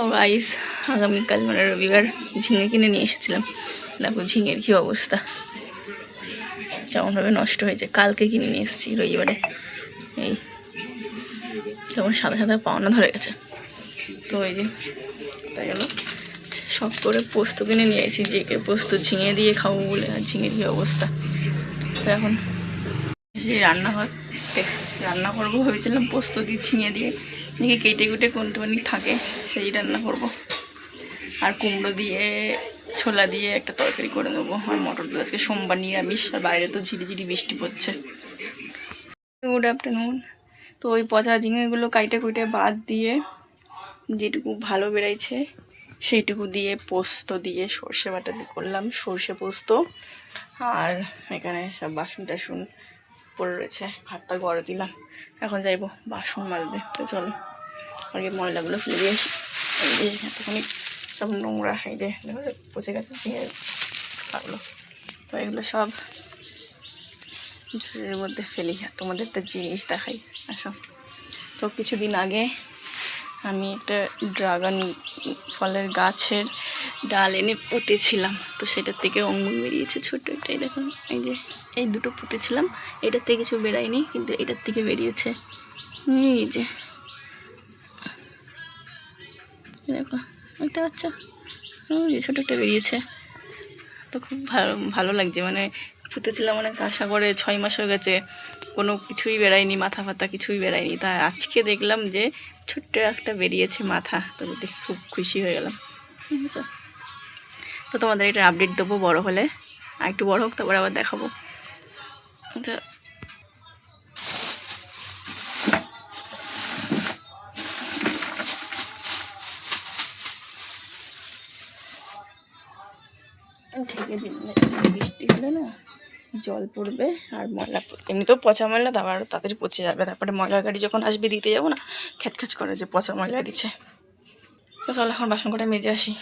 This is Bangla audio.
ও গাইস, আগামীকাল মানে রবিবার ঝিঙে কিনে নিয়ে এসেছিলাম। দেখো ঝিঙের কী অবস্থা, কেমনভাবে নষ্ট হয়েছে। কালকে কিনে নিয়ে এসেছি রবিবারে। এই যেমন সাদা সাদা পাওনা ধরে গেছে। তো এই যে তাই জন্য শখ করে পোস্ত কিনে নিয়ে এসেছি, যে পোস্ত ঝিঙে দিয়ে খাবো বলে। আর ঝিঙের কী অবস্থা। তো এখন সেই রান্না করবো ভেবেছিলাম, পোস্ত দিয়ে ঝিঙে দিয়ে দেখি কেটে কুটে কোনটুখানি থাকে সেই রান্না করব। আর কুমড়ো দিয়ে ছোলা দিয়ে একটা তরকারি করে নেবো। আর মটরগুলো আজকে সোমবার নিরামিষ, আর বাইরে তো ঝিরিঝিরি বৃষ্টি পড়ছে। Good afternoon. তো ওই পচা ঝিঙেগুলো কাইটে কুইটে বাদ দিয়ে যেটুকু ভালো বেড়াইছে সেইটুকু দিয়ে পোস্ত দিয়ে সর্ষে বাটা দিয়ে করলাম, সর্ষে পোস্ত। আর এখানে সব বাসন টাসন পড়ে রয়েছে, ভাতটা গড়ে দিলাম। এখন যাইবো বাসন মাজতে। তো চলো আগে ময়লাগুলো ফেলে দিয়ে আসি। এই যে এতখানি সব নোংরা, এই যে দেখো পচে গেছে ঝিঙে পাগলো। তো এগুলো সব ঝুড়ির মধ্যে ফেলি। তোমাদের একটা জিনিস দেখাই, আসো। তো কিছুদিন আগে আমি একটা ড্রাগন ফলের গাছের ডাল এনে পুঁতেছিলাম। তো সেটার থেকে অঙ্গুর বেরিয়েছে ছোট্ট একটাই, দেখুন এই যে এই দুটো পুঁতেছিলাম। এটার থেকে কিছু বেরায়নি, কিন্তু এটার থেকে বেরিয়েছে। এই যে দেখো, বুঝতে পারছো, ছোটো একটা বেরিয়েছে। তো খুব ভালো লাগছে, মানে পুঁতেছিলাম অনেক আশা করে, 6 মাস হয়ে গেছে, কোনো কিছুই বেরায়নি, মাথা ফাথা কিছুই বেরায়নি। তা আজকে দেখলাম যে ছোট্ট একটা বেরিয়েছে মাথা। তো দেখে খুব খুশি হয়ে গেলাম, বুঝেছো। তো তোমাদের এটা আপডেট দেবো বড় হলে, আর একটু বড় হোক তারপরে আবার দেখাবো। তো ঢেকে দিন, বৃষ্টি হলে না জল পড়বে আর ময়লা পড়বে। এমনিতেও পচা ময়লা, তারপর আরও তাড়াতাড়ি পচে যাবে। তারপরে ময়লার গাড়ি যখন আসবে দিতে যাবো না, খ্যাচখ্যাচ করে যে পচা ময়লা দিচ্ছে। তো চলো এখন বাসন কটা মেজে আসি।